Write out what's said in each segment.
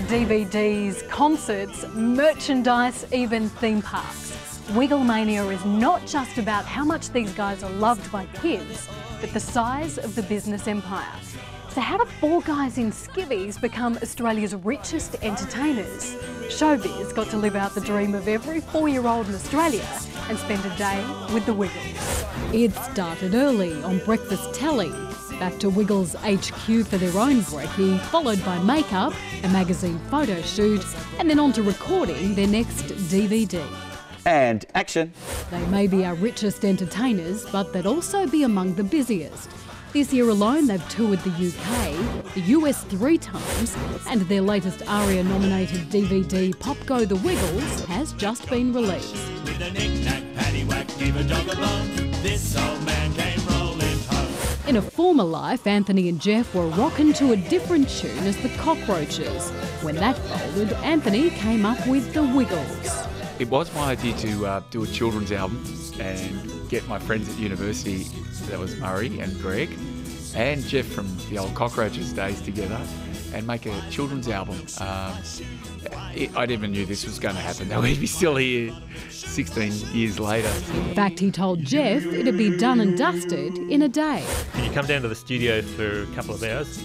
DVDs, concerts, merchandise, even theme parks. Wigglemania is not just about how much these guys are loved by kids, but the size of the business empire. So how do four guys in skivvies become Australia's richest entertainers? Showbiz got to live out the dream of every 4-year-old in Australia and spend a day with the Wiggles. It started early on breakfast telly. Back to Wiggles HQ for their own brekkie, followed by makeup, a magazine photo shoot, and then on to recording their next DVD. And action. They may be our richest entertainers, but they'd also be among the busiest. This year alone, they've toured the UK, the US 3 times, and their latest ARIA-nominated DVD, Pop Go the Wiggles, has just been released. With a knick-knack, paddywhack, give a dog a bone, this old man came rolling home. In a former life, Anthony and Jeff were rocking to a different tune as the Cockroaches. When that folded, Anthony came up with the Wiggles. It was my idea to do a children's album and get my friends at university, that was Murray and Greg, and Jeff from the old Cockroaches days together, and make a children's album. I never knew this was going to happen, though. We'd be still here 16 years later. In fact, he told Jeff it'd be done and dusted in a day. Can you come down to the studio for a couple of hours?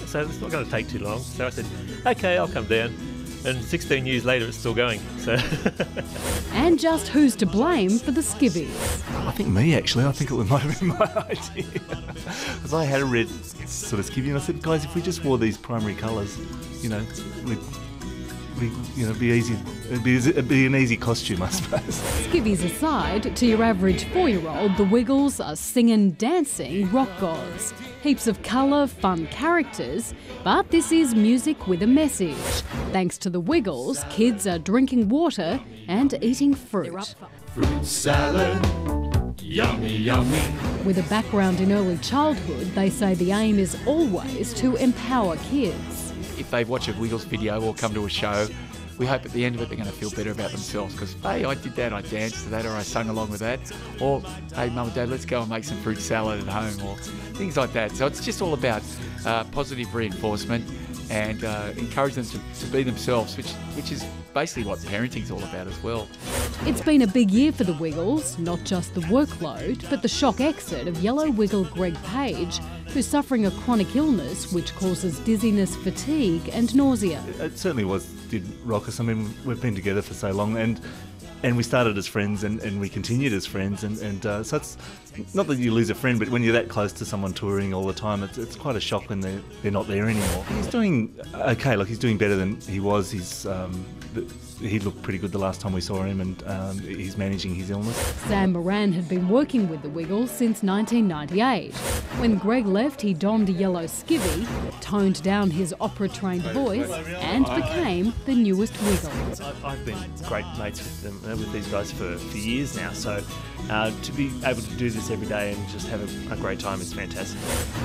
So it's not going to take too long. So I said, OK, I'll come down. And 16 years later, it's still going. So. And just who's to blame for the skivvies? I think me, actually. I think it might have been my idea. Because I had a red sort of skivvy and I said, guys, if we just wore these primary colours, you know, it'd be easy. It'd be an easy costume, I suppose. Skivvies aside, to your average 4-year-old, the Wiggles are singing, dancing rock gods. Heaps of colour, fun characters, but this is music with a message. Thanks to the Wiggles, kids are drinking water and eating fruit. Fruit salad, yummy, yummy. With a background in early childhood, they say the aim is always to empower kids. If they watch a Wiggles video or come to a show, we hope at the end of it they're going to feel better about themselves because, hey, I did that, I danced to that, or I sung along with that, or, hey, Mum and Dad, let's go and make some fruit salad at home, or things like that. So it's just all about positive reinforcement and encourage them to be themselves, which is basically what parenting's all about as well. It's been a big year for the Wiggles, not just the workload, but the shock exit of Yellow Wiggle Greg Page, who's suffering a chronic illness which causes dizziness, fatigue and nausea. It certainly did rock us. I mean, we've been together for so long and we started as friends and we continued as friends and so it's not that you lose a friend, but when you're that close to someone touring all the time, it's quite a shock when they're not there anymore. He's doing okay, like he's doing better than he was. He looked pretty good the last time we saw him and he's managing his illness. Sam Moran had been working with the Wiggles since 1998. When Greg left, he donned a yellow skivvy, toned down his opera-trained voice and became the newest Wiggle. I've been great mates with these guys for years now, so to be able to do this every day and just have a great time is fantastic.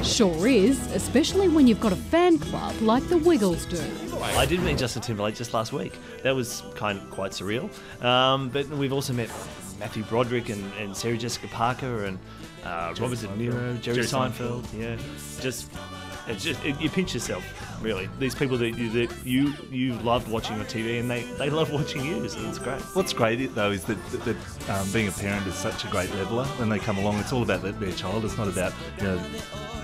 Sure is, especially when you've got a fan club like the Wiggles do. I did meet Justin Timberlake just last week. That was quite surreal. But we've also met Matthew Broderick and Sarah Jessica Parker and Robert De Niro, Jerry Seinfeld. Yeah, you pinch yourself, really. These people that you loved watching on TV and they love watching you, so it's great. What's great though is that being a parent is such a great leveller. When they come along, it's all about their child. It's not about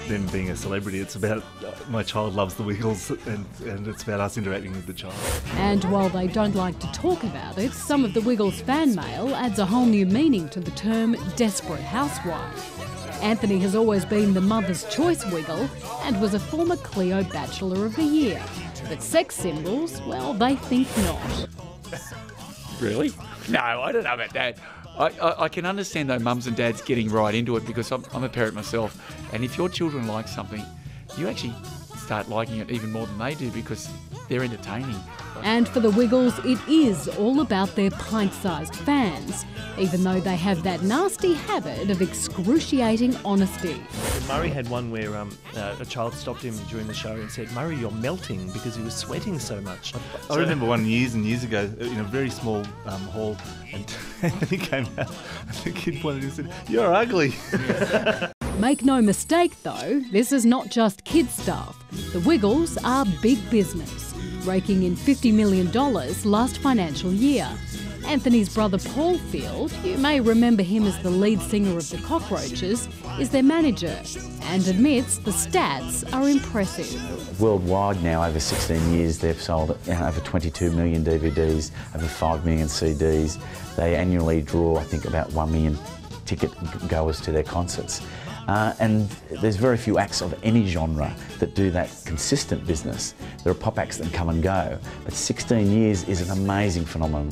them being a celebrity. It's about my child loves the Wiggles and it's about us interacting with the child. And while they don't like to talk about it, some of the Wiggles fan mail adds a whole new meaning to the term desperate housewife. Anthony has always been the mother's choice Wiggle and was a former Clio Bachelor of the Year. But sex symbols, well, they think not. Really? No, I don't know about that. I can understand though mums and dads getting right into it because I'm a parent myself, and if your children like something, you actually start liking it even more than they do because they're entertaining. And for the Wiggles, it is all about their pint-sized fans, even though they have that nasty habit of excruciating honesty. Murray had one where a child stopped him during the show and said, "Murray, you're melting," because he was sweating so much. I remember one years and years ago in a very small hall, and Anthony came out and the kid pointed and said, "You're ugly." Make no mistake though, this is not just kid stuff. The Wiggles are big business. raking in $50 million last financial year. Anthony's brother Paul Field, you may remember him as the lead singer of the Cockroaches, is their manager and admits the stats are impressive. Worldwide now, over 16 years, they've sold over 22 million DVDs, over 5 million CDs. They annually draw, I think, about 1 million ticket goers to their concerts. And there's very few acts of any genre that do that consistent business. There are pop acts that come and go, but 16 years is an amazing phenomenon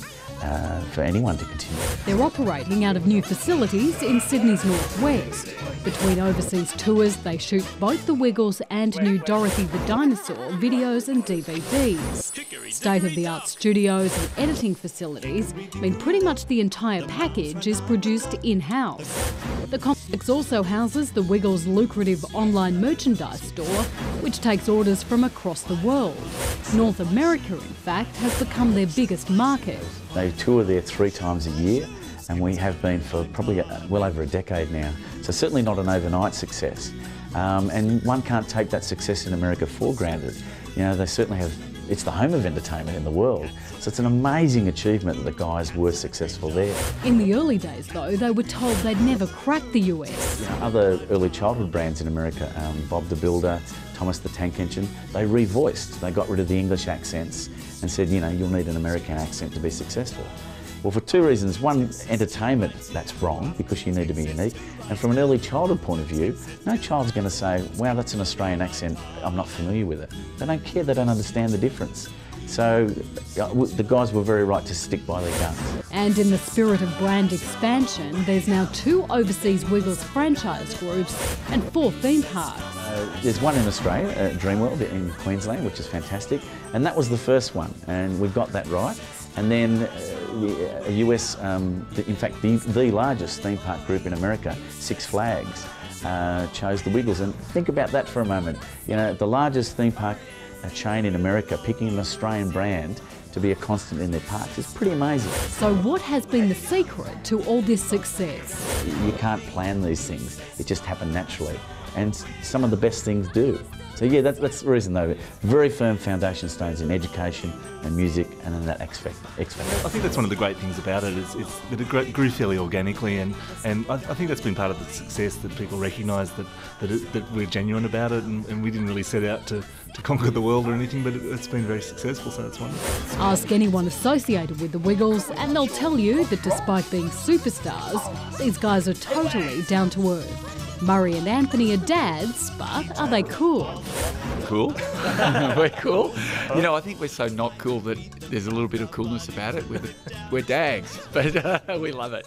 for anyone to continue. They're operating out of new facilities in Sydney's northwest. Between overseas tours, they shoot both the Wiggles and new Dorothy the Dinosaur videos and DVDs. State-of-the-art studios and editing facilities mean pretty much the entire package is produced in-house. The complex also houses the Wiggles' lucrative online merchandise store, which takes orders from across the world. North America, in fact, has become their biggest market. They tour there 3 times a year, and we have been for probably well over a decade now. So certainly not an overnight success. And one can't take that success in America for granted. You know, they certainly have, it's the home of entertainment in the world. So it's an amazing achievement that the guys were successful there. In the early days, though, they were told they'd never crack the US. You know, other early childhood brands in America, Bob the Builder, Thomas the Tank Engine, they revoiced. They got rid of the English accents and said, you know, you'll need an American accent to be successful. Well, for 2 reasons. One, entertainment, that's wrong because you need to be unique. And from an early childhood point of view, no child's going to say, wow, that's an Australian accent, I'm not familiar with it. They don't care, they don't understand the difference. So the guys were very right to stick by their guns. And in the spirit of brand expansion, there's now 2 overseas Wiggles franchise groups and 4 theme parks. There's one in Australia, Dreamworld in Queensland, which is fantastic. And that was the first one, and we got that right. And then the US, in fact, the largest theme park group in America, Six Flags, chose the Wiggles. And think about that for a moment. You know, the largest theme park chain in America picking an Australian brand to be a constant in their parks is pretty amazing. So what has been the secret to all this success? You can't plan these things. It just happened naturally. And some of the best things do. So yeah, that's the reason though. Very firm foundation stones in education and music and in that X factor. I think that's one of the great things about it is that it grew fairly organically, and I think that's been part of the success, that people recognise that we're genuine about it, and we didn't really set out to conquer the world or anything, but it's been very successful, so it's wonderful. Ask anyone associated with the Wiggles and they'll tell you that despite being superstars, these guys are totally down to earth. Murray and Anthony are dads, but are they cool? Cool? We're cool? You know, I think we're so not cool that there's a little bit of coolness about it. We're dags, but we love it.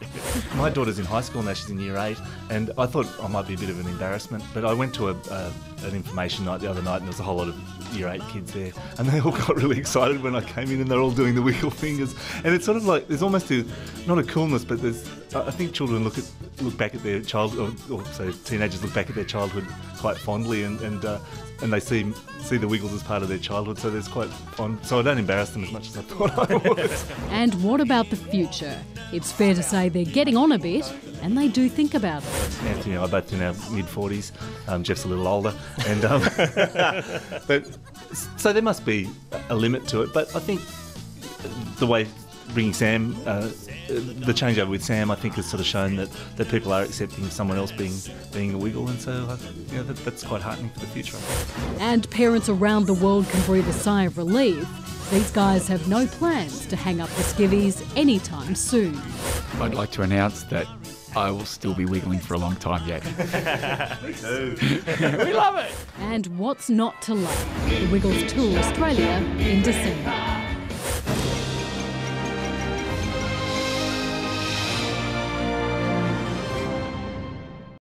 My daughter's in high school now, she's in year 8, and I thought I might be a bit of an embarrassment, but I went to an information night the other night, and there was a whole lot of year 8 kids there, and they all got really excited when I came in, and they're all doing the wiggle fingers, and it's sort of like there's almost not a coolness, but I think children look back at their childhood, or so teenagers look back at their childhood quite fondly, and they see the Wiggles as part of their childhood, so there's quite fond. So I don't embarrass them as much as I thought I would. And what about the future? It's fair to say they're getting on a bit, and they do think about it. Anthony and I are both in our mid-40s. Jeff's a little older, and but so there must be a limit to it. But I think the way bringing Sam, the changeover with Sam, I think has sort of shown that people are accepting someone else being a Wiggle, and so that's quite heartening for the future. And parents around the world can breathe a sigh of relief. These guys have no plans to hang up the skivvies anytime soon. I'd like to announce that I will still be wiggling for a long time yet. Me too. We love it. And what's not to love? The Wiggles tour Australia in December.